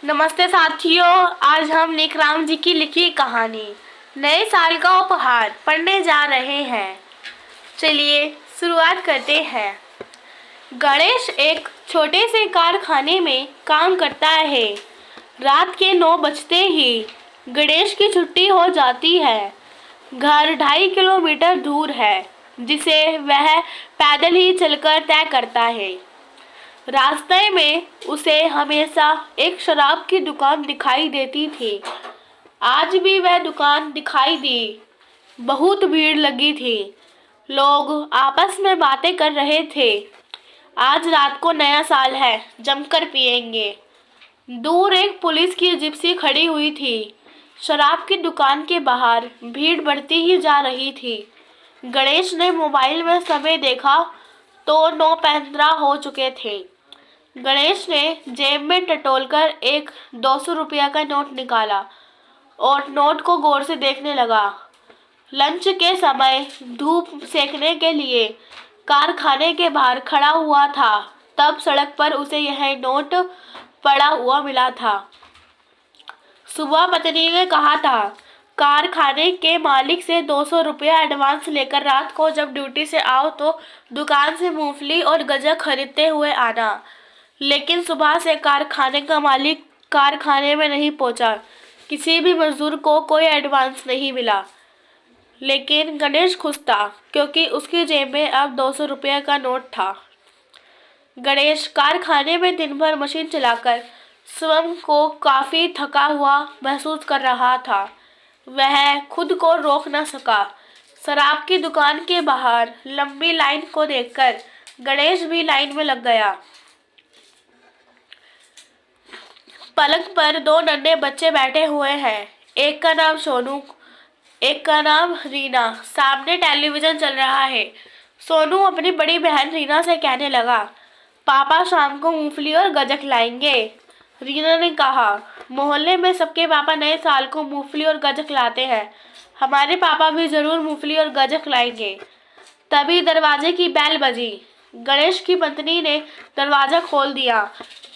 नमस्ते साथियों, आज हम नेकराम जी की लिखी कहानी नए साल का उपहार पढ़ने जा रहे हैं। चलिए शुरुआत करते हैं। गणेश एक छोटे से कारखाने में काम करता है। रात के 9 बजते ही गणेश की छुट्टी हो जाती है। घर 2.5 किलोमीटर दूर है, जिसे वह पैदल ही चलकर तय करता है। रास्ते में उसे हमेशा एक शराब की दुकान दिखाई देती थी। आज भी वह दुकान दिखाई दी। बहुत भीड़ लगी थी। लोग आपस में बातें कर रहे थे। आज रात को नया साल है, जमकर पिएंगे। दूर एक पुलिस की जिप्सी खड़ी हुई थी। शराब की दुकान के बाहर भीड़ बढ़ती ही जा रही थी। गणेश ने मोबाइल में समय देखा तो 9:15 हो चुके थे। गणेश ने जेब में टटोलकर एक 200 रुपया का नोट निकाला और नोट को गौर से देखने लगा। लंच के समय धूप सेकने के लिए कारखाने के बाहर खड़ा हुआ था, तब सड़क पर उसे यह नोट पड़ा हुआ मिला था। सुबह पत्नी ने कहा था, कारखाने के मालिक से 200 रुपया एडवांस लेकर रात को जब ड्यूटी से आओ तो दुकान से मूंगफली और गजक खरीदते हुए आना। लेकिन सुबह से कारखाने का मालिक कारखाने में नहीं पहुंचा। किसी भी मजदूर को कोई एडवांस नहीं मिला। लेकिन गणेश खुश था, क्योंकि उसकी जेब में अब 200 रुपये का नोट था। गणेश कारखाने में दिन भर मशीन चलाकर स्वयं को काफ़ी थका हुआ महसूस कर रहा था। वह खुद को रोक न सका। शराब की दुकान के बाहर लंबी लाइन को देखकर गणेश भी लाइन में लग गया। पलंग पर 2 नन्हे बच्चे बैठे हुए हैं। एक का नाम सोनू, एक का नाम रीना। सामने टेलीविजन चल रहा है। सोनू अपनी बड़ी बहन रीना से कहने लगा, पापा शाम को मूंगफली और गजक लाएंगे। रीना ने कहा, मोहल्ले में सबके पापा नए साल को मूंगफली और गजक लाते हैं। हमारे पापा भी जरूर मूंगफली और गजक लाएंगे। तभी दरवाजे की बेल बजी। गणेश की पत्नी ने दरवाजा खोल दिया।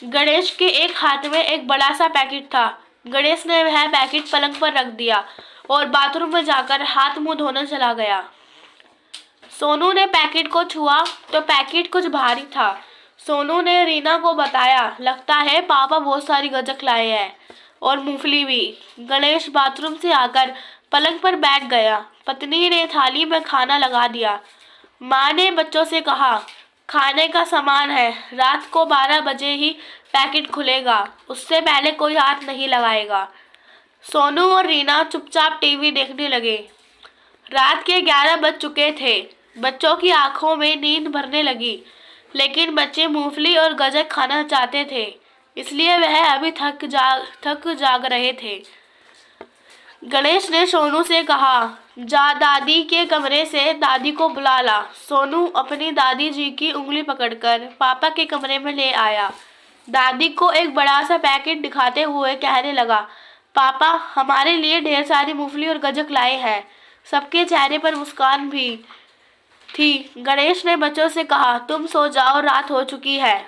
गणेश के एक हाथ में एक बड़ा सा पैकेट था। गणेश ने वह पैकेट पलंग पर रख दिया और बाथरूम में जाकर हाथ मुंह धोने चला गया। सोनू ने पैकेट को छुआ तो पैकेट कुछ भारी था। सोनू ने रीना को बताया, लगता है पापा बहुत सारी गजक लाए हैं और मूंगफली भी। गणेश बाथरूम से आकर पलंग पर बैठ गया। पत्नी ने थाली में खाना लगा दिया। माँ ने बच्चों से कहा, खाने का सामान है, रात को 12 बजे ही पैकेट खुलेगा, उससे पहले कोई हाथ नहीं लगाएगा। सोनू और रीना चुपचाप टीवी देखने लगे। रात के 11 बज चुके थे। बच्चों की आंखों में नींद भरने लगी, लेकिन बच्चे मूंगफली और गजक खाना चाहते थे, इसलिए वह अभी थक जाग रहे थे। गणेश ने सोनू से कहा, जा दादी के कमरे से दादी को बुला ला। सोनू अपनी दादी जी की उंगली पकड़कर पापा के कमरे में ले आया। दादी को एक बड़ा सा पैकेट दिखाते हुए कहने लगा, पापा हमारे लिए ढेर सारी मूंगफली और गजक लाए हैं। सबके चेहरे पर मुस्कान भी थी। गणेश ने बच्चों से कहा, तुम सो जाओ, रात हो चुकी है।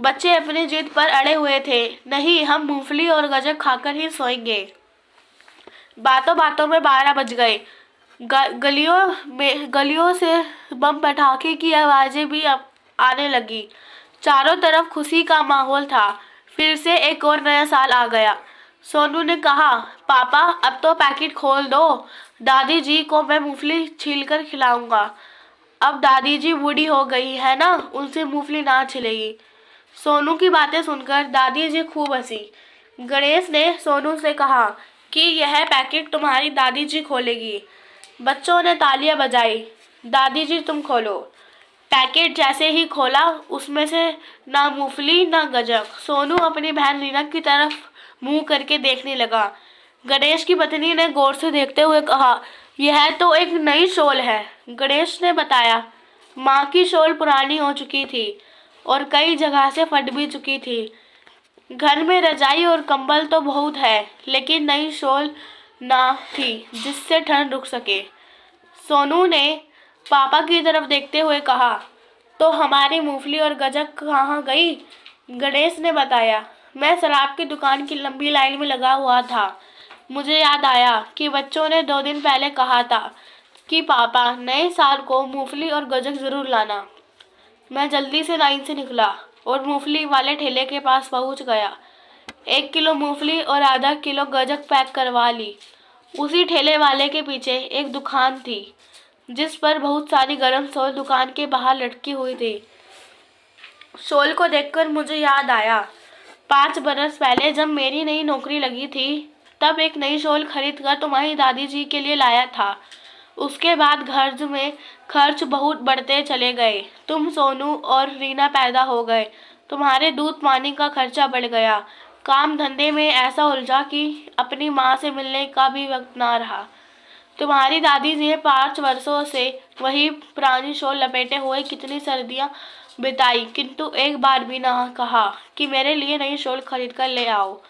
बच्चे अपनी जिद पर अड़े हुए थे, नहीं हम मूंगफली और गजक खाकर ही सोएंगे। बातों बातों में 12 बज गए। गलियों से बम पटाखे की आवाजें भी आने लगी। चारों तरफ खुशी का माहौल था। फिर से एक और नया साल आ गया। सोनू ने कहा, पापा अब तो पैकेट खोल दो, दादी जी को मैं मूंगफली छीलकर खिलाऊंगा। अब दादी जी बूढ़ी हो गई है ना, उनसे मूंगफली ना छिलेगी। सोनू की बातें सुनकर दादी जी खूब हंसी। गणेश ने सोनू से कहा कि यह पैकेट तुम्हारी दादी जी खोलेगी। बच्चों ने तालियां बजाई। दादी जी तुम खोलो। पैकेट जैसे ही खोला, उसमें से ना मूंगफली ना गजक। सोनू अपनी बहन रीना की तरफ मुंह करके देखने लगा। गणेश की पत्नी ने गौर से देखते हुए कहा, यह तो एक नई शॉल है। गणेश ने बताया, माँ की शॉल पुरानी हो चुकी थी और कई जगह से फट भी चुकी थी। घर में रजाई और कंबल तो बहुत है, लेकिन नई शॉल ना थी जिससे ठंड रुक सके। सोनू ने पापा की तरफ देखते हुए कहा, तो हमारी मूंगफली और गजक कहाँ गई? गणेश ने बताया, मैं शराब की दुकान की लंबी लाइन में लगा हुआ था। मुझे याद आया कि बच्चों ने 2 दिन पहले कहा था कि पापा नए साल को मूंगफली और गजक जरूर लाना। मैं जल्दी से लाइन से निकला और मूंगफली वाले ठेले के पास पहुंच गया। 1 किलो मूंगफली और आधा किलो गजक पैक करवा ली। उसी ठेले वाले के पीछे एक दुकान थी जिस पर बहुत सारी गर्म शॉल दुकान के बाहर लटकी हुई थी। शॉल को देखकर मुझे याद आया 5 बरस पहले जब मेरी नई नौकरी लगी थी, तब एक नई शॉल खरीद कर तुम्हारी दादी जी के लिए लाया था। उसके बाद घर में खर्च बहुत बढ़ते चले गए। तुम, सोनू और रीना पैदा हो गए। तुम्हारे दूध पानी का खर्चा बढ़ गया। काम धंधे में ऐसा उलझा कि अपनी माँ से मिलने का भी वक्त ना रहा। तुम्हारी दादी जी ने 5 वर्षों से वही पुरानी शॉल लपेटे हुए कितनी सर्दियां बिताई, किंतु एक बार भी ना कहा कि मेरे लिए नई शॉल खरीद कर ले आओ।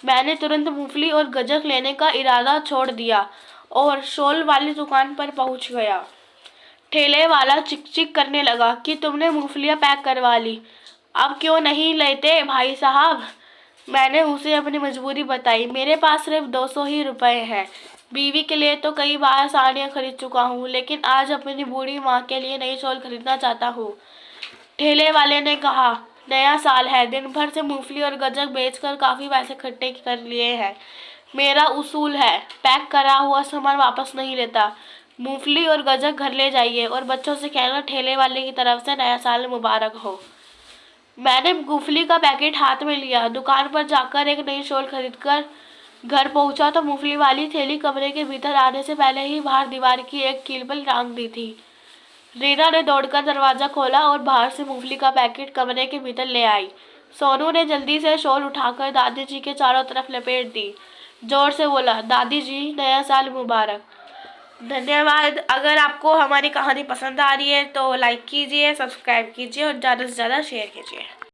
मैंने तुरंत मूंगफली और गजक लेने का इरादा छोड़ दिया और शॉल वाली दुकान पर पहुंच गया। ठेले वाला चिक चिक करने लगा कि तुमने मूंगफलियां पैक करवा ली, अब क्यों नहीं लेते भाई साहब। मैंने उसे अपनी मजबूरी बताई। मेरे पास सिर्फ 200 ही रुपए हैं। बीवी के लिए तो कई बार साड़ियाँ खरीद चुका हूँ, लेकिन आज अपनी बूढ़ी माँ के लिए नई शॉल खरीदना चाहता हूँ। ठेले वाले ने कहा, नया साल है, दिन भर से मूंगफली और गजक बेचकर काफी पैसे इकट्ठे कर लिए हैं। मेरा उसूल है, पैक करा हुआ सामान वापस नहीं लेता। मूंगफली और गजक घर ले जाइए और बच्चों से कहना ठेले वाले की तरफ से नया साल मुबारक हो। मैंने मूंगफली का पैकेट हाथ में लिया। दुकान पर जाकर एक नई शॉल खरीदकर घर पहुंचा तो मूंगफली वाली थैली कमरे के भीतर आने से पहले ही बाहर दीवार की एक कील पर टांग दी थी। रीना ने दौड़कर दरवाजा खोला और बाहर से मूंगफली का पैकेट कमरे के भीतर ले आई। सोनू ने जल्दी से शॉल उठाकर दादी जी के चारों तरफ लपेट दी। जोर से बोला, दादी जी नया साल मुबारक। धन्यवाद। अगर आपको हमारी कहानी पसंद आ रही है तो लाइक कीजिए, सब्सक्राइब कीजिए और ज़्यादा से ज़्यादा शेयर कीजिए।